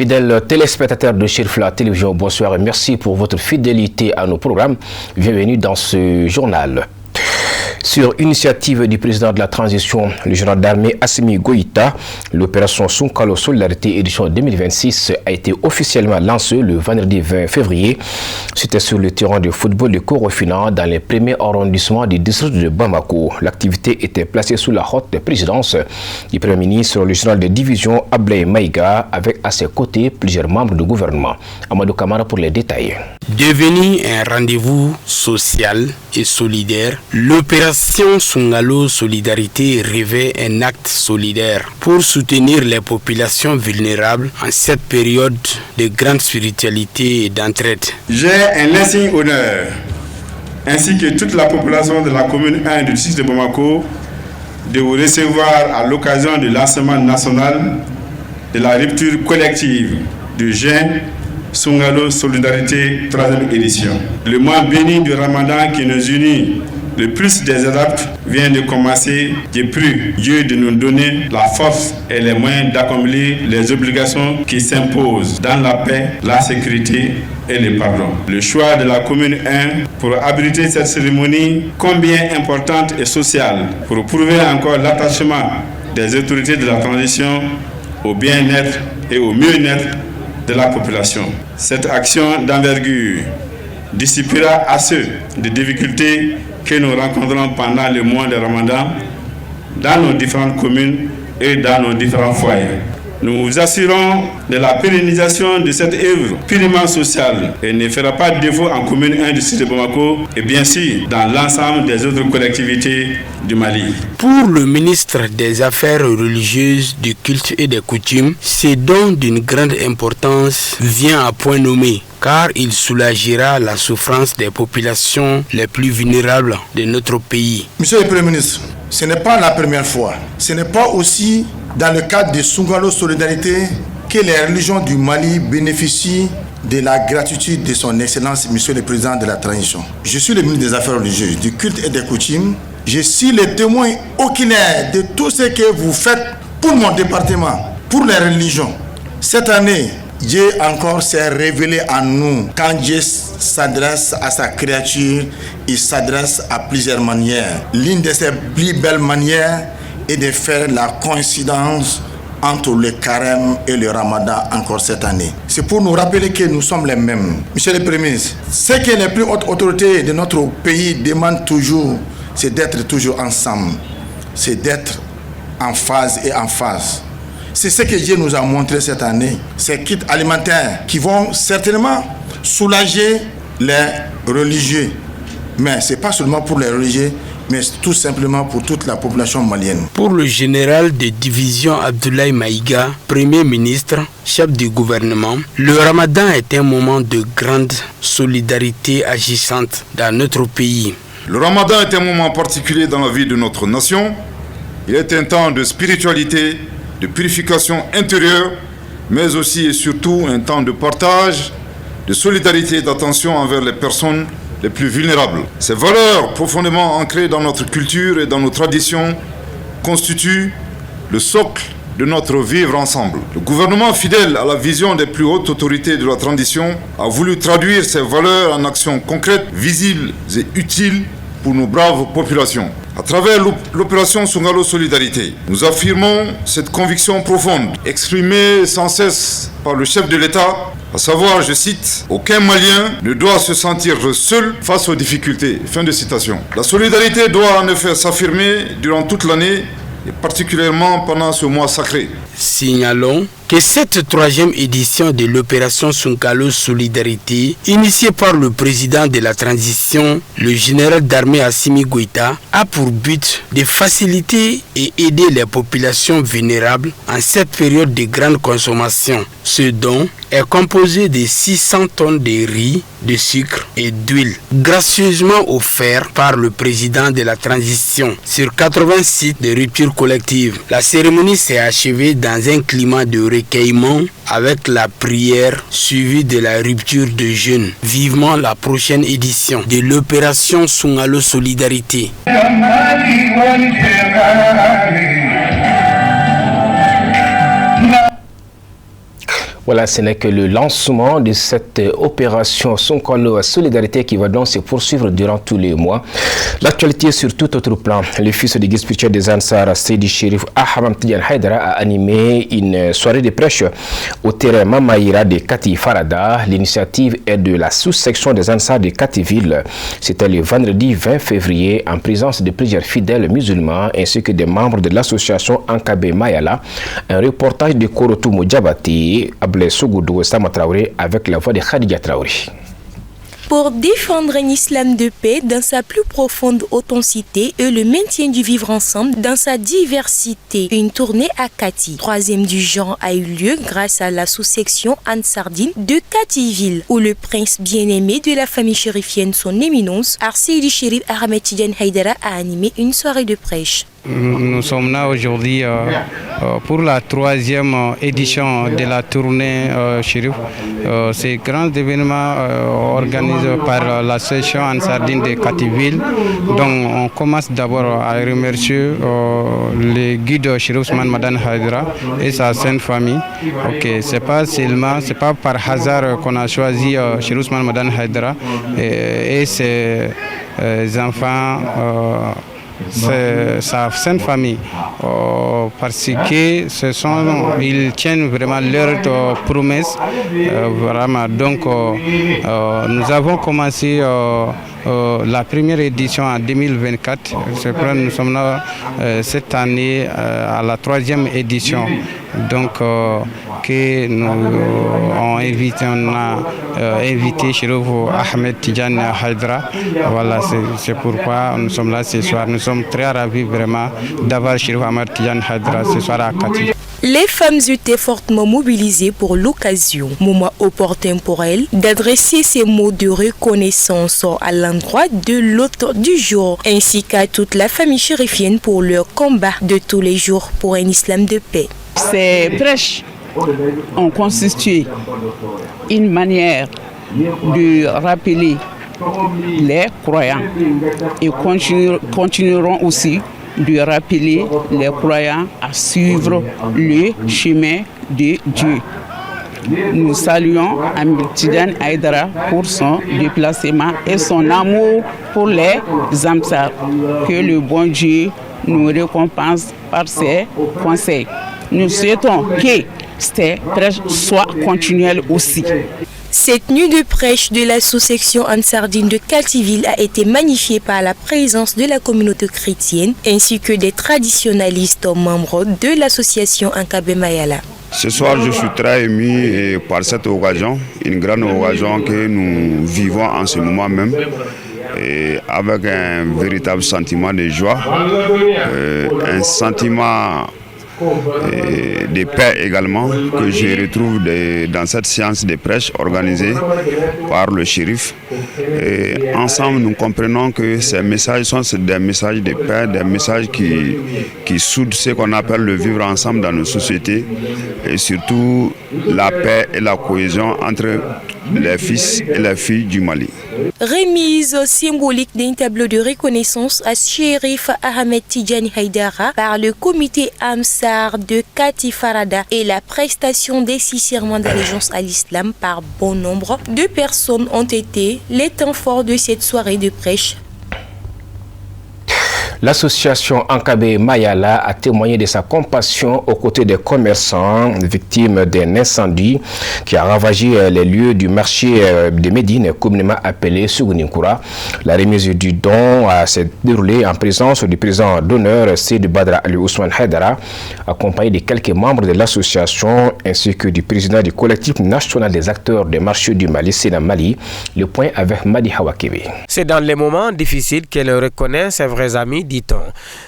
Fidèles téléspectateurs de Chérifla Télévision, bonsoir et merci pour votre fidélité à nos programmes. Bienvenue dans ce journal. Sur initiative du président de la transition, le général d'armée Assimi Goïta, l'opération Sonkalo Solidarité édition 2026 a été officiellement lancée le vendredi 20 février. C'était sur le terrain de football de Korofina dans les premiers arrondissements du district de Bamako. L'activité était placée sous la haute présidence du Premier ministre, le général de division Ablaye Maïga, avec à ses côtés plusieurs membres du gouvernement. Amadou Kamara pour les détails. Devenu un rendez-vous social et solidaire, l'opération Sonkalo Solidarité revêt un acte solidaire pour soutenir les populations vulnérables en cette période de grande spiritualité et d'entraide. J'ai un insigne honneur, ainsi que toute la population de la commune 1 du district de Bamako, de vous recevoir à l'occasion du lancement national de la rupture collective du jeûne Sonkalo Solidarité 3e édition. Le mois béni du Ramadan qui nous unit le plus des étapes vient de commencer. Je prie Dieu de nous donner la force et les moyens d'accomplir les obligations qui s'imposent dans la paix, la sécurité et le pardon. Le choix de la commune 1 pour abriter cette cérémonie combien importante et sociale pour prouver encore l'attachement des autorités de la transition au bien-être et au mieux-être de la population. Cette action d'envergure dissipera à ceux de difficultés que nous rencontrons pendant le mois de Ramadan dans nos différentes communes et dans nos différents foyers. Nous vous assurons de la pérennisation de cette œuvre purement sociale et ne fera pas défaut en commune 1 du site de Bamako et bien sûr dans l'ensemble des autres collectivités du Mali. Pour le ministre des Affaires religieuses, du culte et des coutumes, ce don d'une grande importance vient à point nommé, car il soulagera la souffrance des populations les plus vulnérables de notre pays. Monsieur le Premier ministre, ce n'est pas la première fois. Ce n'est pas aussi dans le cadre de Sonkalo Solidarité que les religions du Mali bénéficient de la gratitude de son Excellence, Monsieur le Président de la Transition. Je suis le ministre des Affaires religieuses, du culte et des coutumes. Je suis le témoin oculaire de tout ce que vous faites pour mon département, pour les religions. Cette année, Dieu encore s'est révélé à nous. Quand Dieu s'adresse à sa créature, il s'adresse à plusieurs manières. L'une de ses plus belles manières est de faire la coïncidence entre le carême et le ramadan encore cette année. C'est pour nous rappeler que nous sommes les mêmes. Monsieur le Premier ministre, ce que les plus hautes autorités de notre pays demandent toujours, c'est d'être toujours ensemble. C'est d'être en phase et en phase. C'est ce que Dieu nous a montré cette année. Ces kits alimentaires qui vont certainement soulager les religieux. Mais ce n'est pas seulement pour les religieux, mais tout simplement pour toute la population malienne. Pour le général de division Abdoulaye Maïga, Premier ministre, chef du gouvernement, le Ramadan est un moment de grande solidarité agissante dans notre pays. Le Ramadan est un moment particulier dans la vie de notre nation. Il est un temps de spiritualité, de purification intérieure, mais aussi et surtout un temps de partage, de solidarité et d'attention envers les personnes les plus vulnérables. Ces valeurs profondément ancrées dans notre culture et dans nos traditions constituent le socle de notre vivre ensemble. Le gouvernement, fidèle à la vision des plus hautes autorités de la transition, a voulu traduire ces valeurs en actions concrètes, visibles et utiles pour nos braves populations. À travers l'opération Sonkalo Solidarité, nous affirmons cette conviction profonde, exprimée sans cesse par le chef de l'État, à savoir, je cite, « Aucun Malien ne doit se sentir seul face aux difficultés ». Fin de citation. La solidarité doit en effet s'affirmer durant toute l'année et particulièrement pendant ce mois sacré. Signalons que cette troisième édition de l'opération Sonkalo Solidarité, initiée par le président de la transition, le général d'armée Assimi Goïta, a pour but de faciliter et aider les populations vulnérables en cette période de grande consommation. Ce don est composé de 600 tonnes de riz, de sucre et d'huile, gracieusement offert par le président de la transition sur 80 sites de rupture collective. La cérémonie s'est achevée dans un climat de recueillement avec la prière suivie de la rupture de jeûne. Vivement la prochaine édition de l'opération Sonkalo Solidarité. Voilà, ce n'est que le lancement de cette opération Sonkalo Solidarité qui va donc se poursuivre durant tous les mois. L'actualité sur tout autre plan. Le fils du guide spirituel des Ansar, Seydi Chérif Ahmed Tidiane Haïdara, a animé une soirée de prêche au terrain Mamaïra de Kati Farada. L'initiative est de la sous-section des Ansar de Kativille. C'était le vendredi 20 février en présence de plusieurs fidèles musulmans ainsi que des membres de l'association Ankabe Mayala. Un reportage de Korotou Moudjabati, Ablé Sougoudou et Sama Traoré avec la voix de Khadija Traoré. Pour défendre un islam de paix dans sa plus profonde authenticité et le maintien du vivre ensemble dans sa diversité. Une tournée à Kati, troisième du genre, a eu lieu grâce à la sous-section Ansardine de Kativille, où le prince bien-aimé de la famille chérifienne, son éminence, Seydi Chérif Ahmed Tidiane Haïdara, a animé une soirée de prêche. Nous sommes là aujourd'hui pour la troisième édition de la tournée Chérif. C'est un grand événement organisé par l'association Ansardine de Kativille. Donc on commence d'abord à remercier le guide Chérif Ousmane Madane Haïdara et sa sainte famille. C'est pas par hasard qu'on a choisi Chérif Ousmane Madane Haïdara et ses enfants. Sa sainte famille parce que ils tiennent vraiment leurs promesses vraiment. Donc nous avons commencé la première édition en 2024. Nous sommes là cette année à la troisième édition. Donc que nous on a invité Chérif Ahmed Tidiane Haïdara. Voilà, c'est pourquoi nous sommes là ce soir. Nous sommes très ravis vraiment d'avoir Chérif Ahmed Tidiane Haïdara ce soir à Kati. Les femmes étaient fortement mobilisées pour l'occasion. Moment opportun pour elles d'adresser ces mots de reconnaissance à l'endroit de l'hôte du jour, ainsi qu'à toute la famille chérifienne pour leur combat de tous les jours pour un islam de paix. Ces prêches ont constitué une manière de rappeler les croyants et continueront aussi de rappeler les croyants à suivre le chemin de Dieu. Nous saluons Ahmed Tidiane Haïdara pour son déplacement et son amour pour les Ansar. Que le bon Dieu nous récompense par ses conseils. Nous souhaitons que ces prêches soient continuelles aussi. Cette nuit de prêche de la sous-section Ansardine de Kativille a été magnifiée par la présence de la communauté chrétienne ainsi que des traditionnalistes membres de l'association Ankabe Mayala. Ce soir, je suis très ému par cette occasion, une grande occasion que nous vivons en ce moment même. Et avec un véritable sentiment de joie, un sentiment de paix également que je retrouve dans cette séance de prêche organisée par le shérif. Et ensemble, nous comprenons que ces messages sont des messages de paix, des messages qui soudent ce qu'on appelle le vivre ensemble dans nos sociétés et surtout la paix et la cohésion entre les fils et les filles du Mali. Remise symbolique d'un tableau de reconnaissance à Chérif Ahmed Tidiane Haïdara par le comité Ansar de Kati Farada et la prestation des 6 serments d'allégeance à l'islam par bon nombre de personnes ont été les temps forts de cette soirée de prêche. L'association Ankabe Mayala a témoigné de sa compassion aux côtés des commerçants victimes d'un incendie qui a ravagé les lieux du marché de Médine, communément appelé Sougouninkura. La remise du don s'est déroulée en présence du président d'honneur Seydi Badra Ali Ousmane Haïdara, accompagné de quelques membres de l'association ainsi que du président du collectif national des acteurs des marchés du Mali, Sénat Mali. Le point avec Madi Hawakebe. C'est dans les moments difficiles qu'elle reconnaît ses vrais amis, dit-on.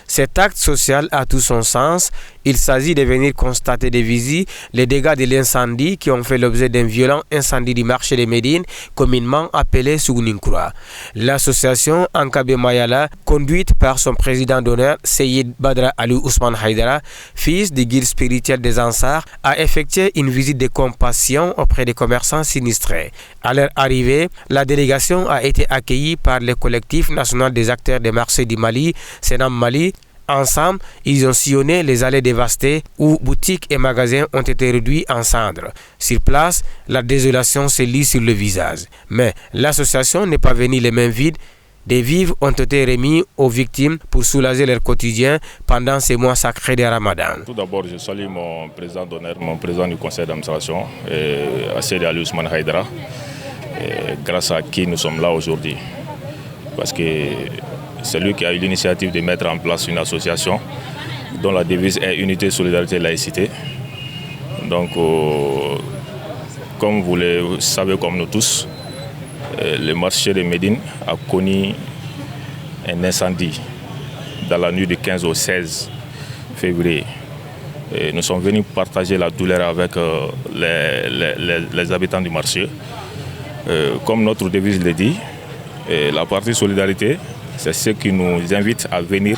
Cet acte social a tout son sens. Il s'agit de venir constater de visu les dégâts de l'incendie qui ont fait l'objet d'un violent incendie du marché de Médine, communément appelé Sougouninkura. L'association Ankabe Mayala, conduite par son président d'honneur, Seyid Badra Ali Ousmane Haïdara, fils du guide spirituel des Ansar, a effectué une visite de compassion auprès des commerçants sinistrés. À leur arrivée, la délégation a été accueillie par le collectif national des acteurs des marchés du Mali, Sénat Mali, Ensemble, ils ont sillonné les allées dévastées où boutiques et magasins ont été réduits en cendres. Sur place, la désolation se lit sur le visage. Mais l'association n'est pas venue les mains vides. Des vivres ont été remis aux victimes pour soulager leur quotidien pendant ces mois sacrés de Ramadan. Tout d'abord, je salue mon président d'honneur, mon président du conseil d'administration, Seydi Ali Ousmane Haïdara, grâce à qui nous sommes là aujourd'hui. Parce que c'est lui qui a eu l'initiative de mettre en place une association dont la devise est Unité, Solidarité, Laïcité. Donc, comme vous le savez comme nous tous, le marché de Médine a connu un incendie dans la nuit du 15 au 16 février. Et nous sommes venus partager la douleur avec les habitants du marché. Comme notre devise le dit, la partie solidarité, c'est ce qui nous invite à venir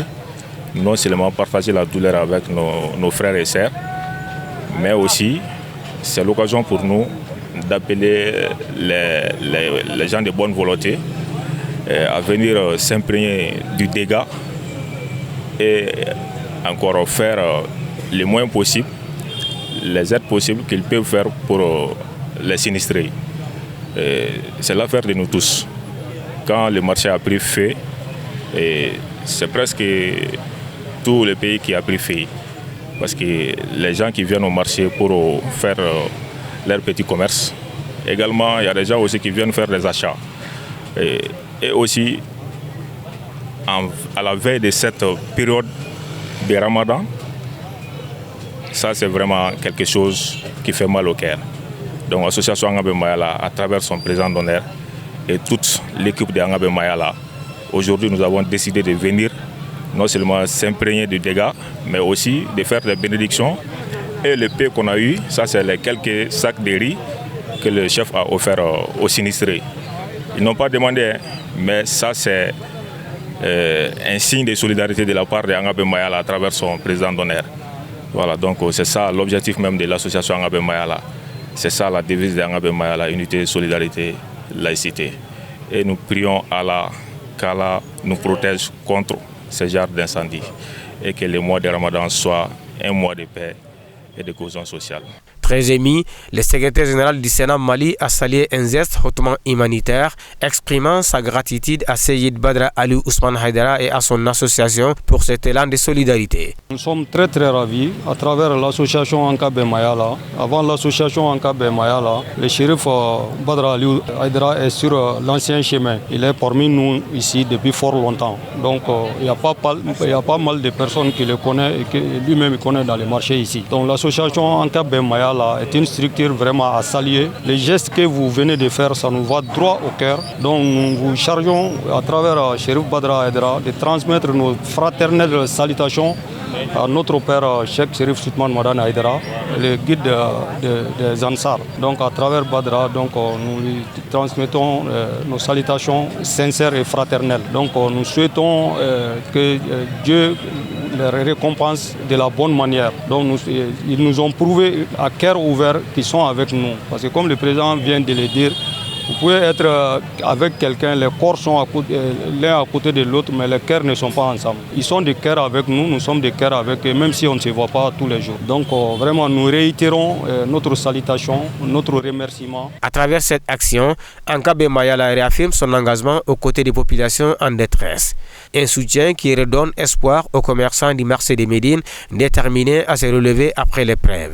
non seulement partager la douleur avec nos frères et sœurs, mais aussi c'est l'occasion pour nous d'appeler les gens de bonne volonté à venir s'imprégner du dégât et encore faire le moins possible, les aides possibles qu'ils peuvent faire pour les sinistrés. C'est l'affaire de nous tous. Quand le marché a pris feu, c'est presque tout le pays qui a pris feu. Parce que les gens qui viennent au marché pour faire leur petit commerce, également il y a des gens aussi qui viennent faire des achats. Et aussi, à la veille de cette période de Ramadan, ça c'est vraiment quelque chose qui fait mal au cœur. Donc l'association Angabé Mayala, à travers son président d'honneur et toute l'équipe de Angabé Mayala, aujourd'hui nous avons décidé de venir non seulement s'imprégner du dégât, mais aussi de faire des bénédictions. Et le pain qu'on a eu, ça c'est les quelques sacs de riz que le chef a offert aux sinistrés. Ils n'ont pas demandé, mais ça c'est un signe de solidarité de la part de Angabé Mayala à travers son président d'honneur. Voilà, donc c'est ça l'objectif même de l'association Angabé Mayala. C'est ça la devise de Angabé Mayala, unité, solidarité, laïcité. Et nous prions Allah qu'Allah nous protège contre ce genre d'incendie et que le mois de Ramadan soit un mois de paix et de cohésion sociale. Très ému, le secrétaire général du Sénat Mali a salué un geste hautement humanitaire, exprimant sa gratitude à Seyid Badra Ali Ousmane Haïdara et à son association pour cet élan de solidarité. Nous sommes très ravis à travers l'association Angabé Mayala. Avant l'association Angabé Mayala, le shérif Badra Ali Haïdara est sur l'ancien chemin. Il est parmi nous ici depuis fort longtemps. Donc il y a pas mal de personnes qui le connaissent et que lui-même connaît dans les marchés ici. Donc l'association Angabé Mayala est une structure vraiment à saluer. Les gestes que vous venez de faire, ça nous va droit au cœur. Donc nous vous chargeons à travers Chérif Badra Haïdara de transmettre nos fraternelles salutations à notre père Cheikh Chérif Soutman Madane Haïdara, le guide des Ansar. Donc à travers Badra, donc, nous lui transmettons nos salutations sincères et fraternelles. Donc nous souhaitons que Dieu les récompense de la bonne manière. Donc ils nous ont prouvé à cœur ouvert qu'ils sont avec nous. Parce que comme le président vient de le dire, vous pouvez être avec quelqu'un, les corps sont l'un à côté de l'autre, mais les cœurs ne sont pas ensemble. Ils sont des cœurs avec nous, nous sommes des cœurs avec eux, même si on ne se voit pas tous les jours. Donc vraiment, nous réitérons notre salutation, notre remerciement. À travers cette action, Angabé Mayala réaffirme son engagement aux côtés des populations en détresse. Un soutien qui redonne espoir aux commerçants du marché de Médine, déterminés à se relever après l'épreuve.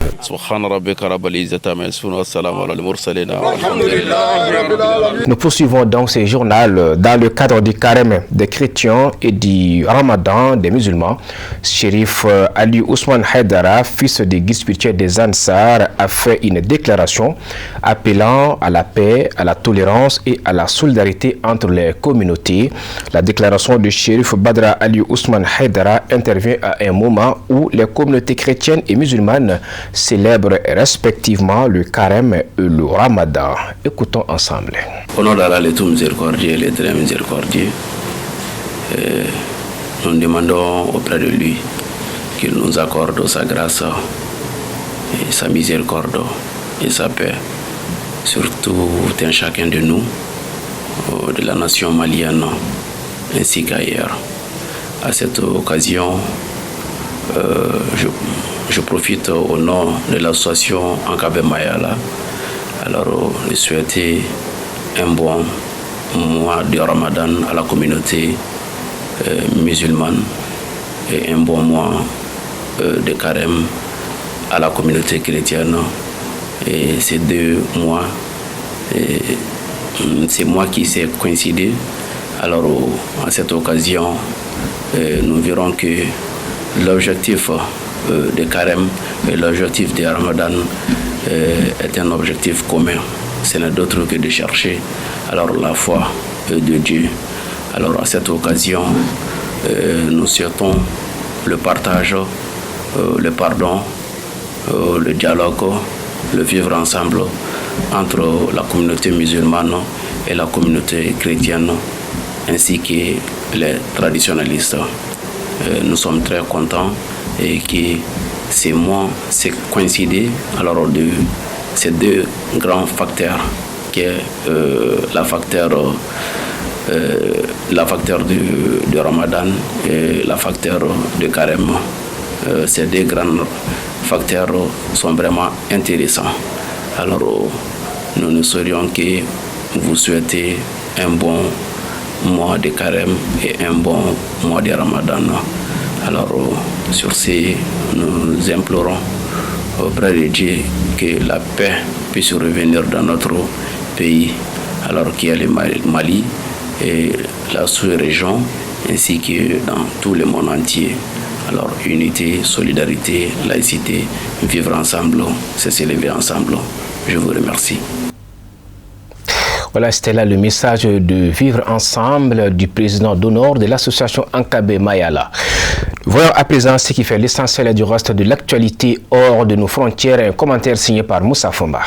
Nous poursuivons donc ce journal dans le cadre du carême des chrétiens et du ramadan des musulmans. Chérif Ali Ousmane Haïdara, fils du guide spirituel des Ansar, a fait une déclaration appelant à la paix, à la tolérance et à la solidarité entre les communautés. La déclaration du Chérif Badra Ali Ousmane Haïdara intervient à un moment où les communautés chrétiennes et musulmanes célèbrent respectivement le carême et le ramadan. Écoutons ensemble. Au nom d'Allah, le tout miséricordieux, le très miséricordieux, nous demandons auprès de lui qu'il nous accorde sa grâce et sa miséricorde et sa paix sur tout un chacun de nous, de la nation malienne ainsi qu'ailleurs. à cette occasion, je profite au nom de l'association Ankabe Mayala, alors de souhaiter un bon mois de Ramadan à la communauté musulmane et un bon mois de carême à la communauté chrétienne. Et ces 2 mois, c'est moi qui s'est coïncidé. Alors à cette occasion, nous verrons que l'objectif de carême et l'objectif de Ramadan est un objectif commun. Ce n'est d'autre que de chercher alors la foi de Dieu. Alors à cette occasion, nous souhaitons le partage, le pardon, le dialogue, le vivre ensemble entre la communauté musulmane et la communauté chrétienne, ainsi que les traditionnalistes. Nous sommes très contents et que ces mois s'est coïncidé alors de ces 2 grands facteurs qui est la facteur de Ramadan et la facteur de carême. Ces 2 grands facteurs sont vraiment intéressants. Alors nous ne saurions que vous souhaiter un bon mois de carême et un bon mois de Ramadan. Alors sur ce, nous implorons auprès de Dieu que la paix puisse revenir dans notre pays, alors qu'il y a le Mali et la sous-région, ainsi que dans tout le monde entier. Alors unité, solidarité, laïcité, vivre ensemble, c'est s'élever ensemble. Je vous remercie. Voilà, c'était là le message de vivre ensemble du président d'honneur de l'association Ankabe Mayala. Voyons à présent ce qui fait l'essentiel du reste de l'actualité hors de nos frontières. Un commentaire signé par Moussa Fomba.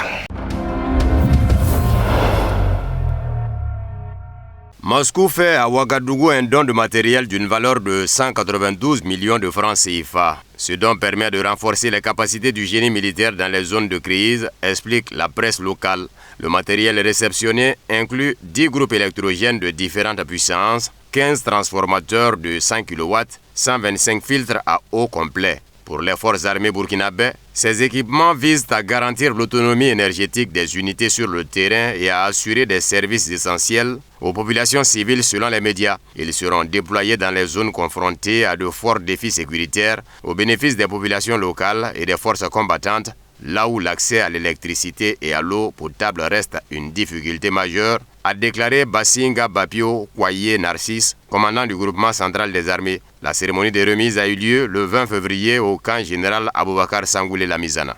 Moscou fait à Ouagadougou un don de matériel d'une valeur de 192 millions de francs CFA. Ce don permet de renforcer les capacités du génie militaire dans les zones de crise, explique la presse locale. Le matériel réceptionné inclut 10 groupes électrogènes de différentes puissances, 15 transformateurs de 100 kW, 125 filtres à eau complet. Pour les forces armées burkinabè, ces équipements visent à garantir l'autonomie énergétique des unités sur le terrain et à assurer des services essentiels aux populations civiles selon les médias. Ils seront déployés dans les zones confrontées à de forts défis sécuritaires au bénéfice des populations locales et des forces combattantes, là où l'accès à l'électricité et à l'eau potable reste une difficulté majeure, a déclaré Bassinga Bapio Kwaye Narcisse, commandant du groupement central des armées. La cérémonie de remise a eu lieu le 20 février au camp général Aboubakar Sangoulé Lamizana.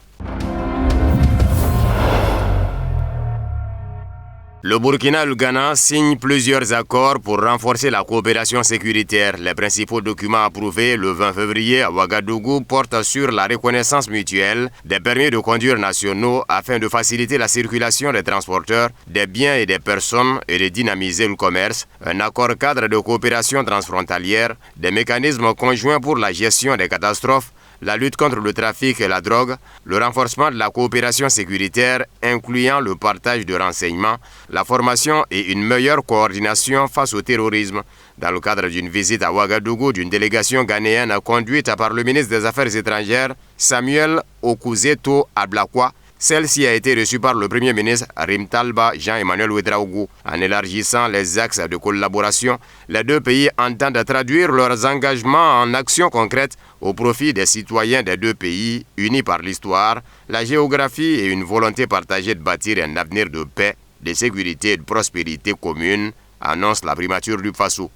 Le Burkina et le Ghana signent plusieurs accords pour renforcer la coopération sécuritaire. Les principaux documents approuvés le 20 février à Ouagadougou portent sur la reconnaissance mutuelle des permis de conduire nationaux afin de faciliter la circulation des transporteurs, des biens et des personnes et de dynamiser le commerce, un accord cadre de coopération transfrontalière, des mécanismes conjoints pour la gestion des catastrophes, la lutte contre le trafic et la drogue, le renforcement de la coopération sécuritaire incluant le partage de renseignements, la formation et une meilleure coordination face au terrorisme. Dans le cadre d'une visite à Ouagadougou d'une délégation ghanéenne conduite par le ministre des Affaires étrangères, Samuel Okuzeto Ablakwa, celle-ci a été reçue par le Premier ministre Rimtalba Jean-Emmanuel Ouedraogo. En élargissant les axes de collaboration, les 2 pays entendent traduire leurs engagements en actions concrètes au profit des citoyens des 2 pays, unis par l'histoire, la géographie et une volonté partagée de bâtir un avenir de paix, de sécurité et de prospérité commune, annonce la primature du Faso.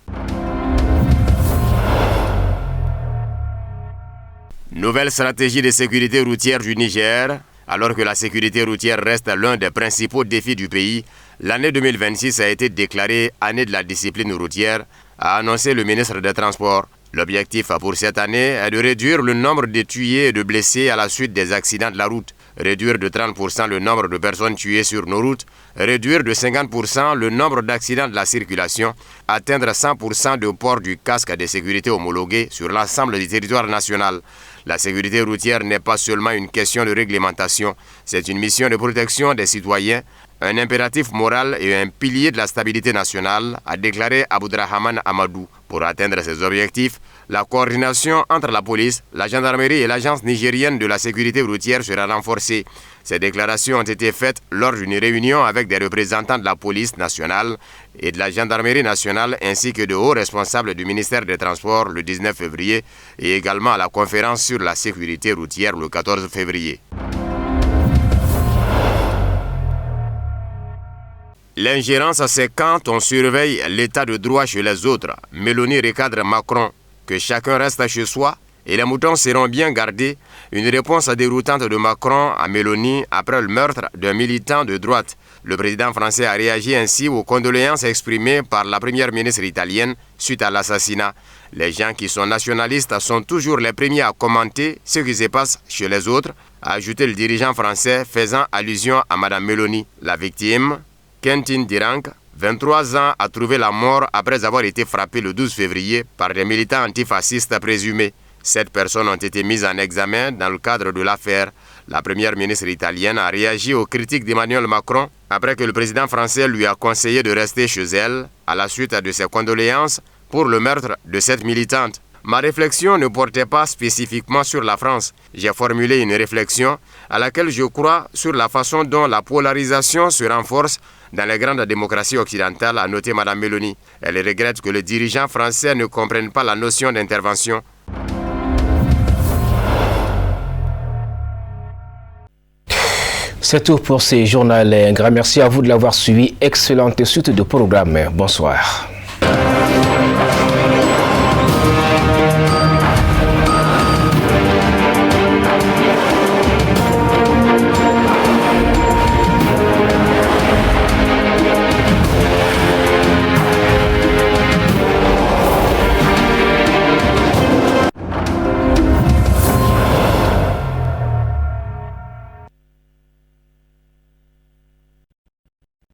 Nouvelle stratégie de sécurité routière du Niger. Alors que la sécurité routière reste l'un des principaux défis du pays, l'année 2026 a été déclarée année de la discipline routière, a annoncé le ministre des Transports. L'objectif pour cette année est de réduire le nombre de tués et de blessés à la suite des accidents de la route, réduire de 30% le nombre de personnes tuées sur nos routes, réduire de 50% le nombre d'accidents de la circulation, atteindre 100% de port du casque de sécurité homologué sur l'ensemble du territoire national. La sécurité routière n'est pas seulement une question de réglementation, c'est une mission de protection des citoyens, un impératif moral et un pilier de la stabilité nationale, a déclaré Abdrahman Amadou. Pour atteindre ces objectifs, la coordination entre la police, la gendarmerie et l'agence nigérienne de la sécurité routière sera renforcée. Ces déclarations ont été faites lors d'une réunion avec des représentants de la police nationale et de la gendarmerie nationale ainsi que de hauts responsables du ministère des Transports le 19 février et également à la conférence sur la sécurité routière le 14 février. L'ingérence, c'est quand on surveille l'état de droit chez les autres. Meloni recadre Macron, que chacun reste chez soi et les moutons seront bien gardés. Une réponse déroutante de Macron à Meloni après le meurtre d'un militant de droite. Le président français a réagi ainsi aux condoléances exprimées par la première ministre italienne suite à l'assassinat. Les gens qui sont nationalistes sont toujours les premiers à commenter ce qui se passe chez les autres, a ajouté le dirigeant français faisant allusion à Mme Meloni. La victime, Quentin Dirank, 23 ans, a trouvé la mort après avoir été frappé le 12 février par des militants antifascistes présumés. 7 personnes ont été mises en examen dans le cadre de l'affaire. La première ministre italienne a réagi aux critiques d'Emmanuel Macron après que le président français lui a conseillé de rester chez elle à la suite de ses condoléances pour le meurtre de cette militante. Ma réflexion ne portait pas spécifiquement sur la France. J'ai formulé une réflexion à laquelle je crois sur la façon dont la polarisation se renforce dans les grandes démocraties occidentales, a noté Mme Meloni. Elle regrette que les dirigeants français ne comprennent pas la notion d'intervention. C'est tout pour ces journaux. Un grand merci à vous de l'avoir suivi. Excellente suite de programme. Bonsoir.